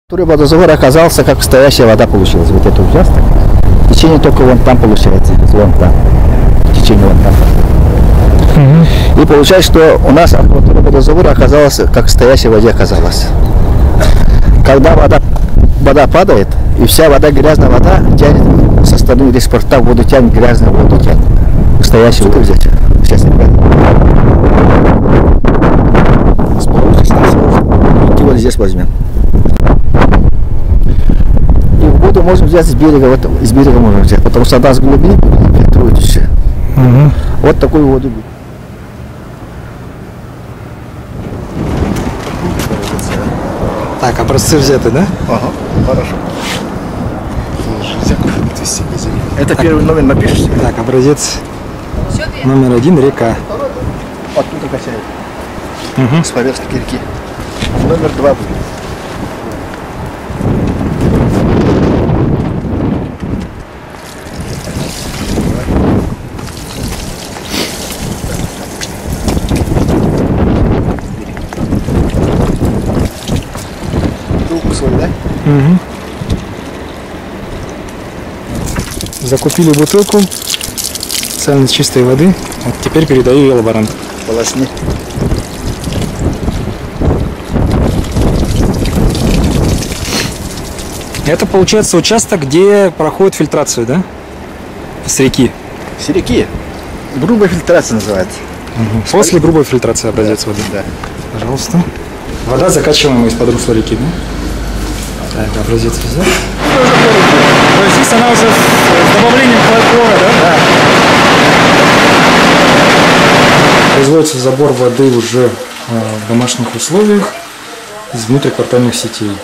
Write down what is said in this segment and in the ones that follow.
Водозабор оказался, как стоящая вода получилась. Вот этот участок. Течение только вон там получается. Вон там. Течение вон там. И получается, что у нас акватория водозабора оказалась, как стоящая воде оказалась. Когда вода падает, и вся вода, грязная вода, тянет со стороны респорта воду тянет, грязную воду тянет. Стоящую воду взять. Сейчас, ребята. Вот здесь возьмем. Воду можно взять с берега, вот из берега можно взять, потому что она с глубины фильтрует все. Вот такую воду. Так, образцы взяты, да? Ага, хорошо. Это так, первый номер напишешь себе? Так, образец номер 1, река. Оттуда качает. С поверхности реки. Номер 2 будет. Свой, да? Закупили бутылку специально чистой воды. Вот теперь передаю ее лаборанту. Полосни. Это получается участок, где проходит фильтрацию, да? С реки. С реки. Грубая фильтрация называется. После грубой фильтрации образец воды. Да. Пожалуйста. Вода закачиваемая из-под русла реки, да? Так, образец взять. Здесь она уже с добавлением фольклора, да? Да. Производится забор воды уже в домашних условиях из внутриквартальных сетей.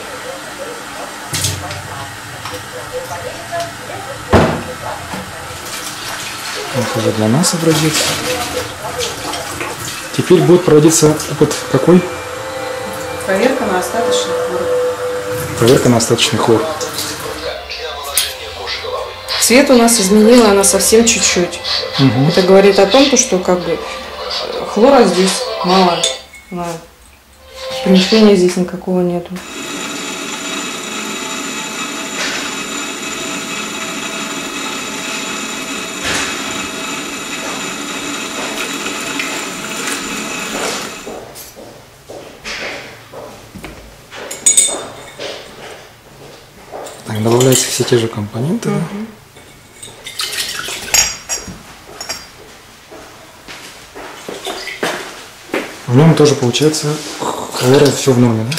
Это уже для нас образец. Теперь будет проводиться опыт какой? Проверка на остаточный хлор. Проверка на остаточный хлор. Цвет у нас изменила она совсем чуть-чуть. Это говорит о том, что как бы хлора здесь мало. Примешения здесь никакого нету. Так, добавляются все те же компоненты. В нем тоже получается хлора все в норме, да?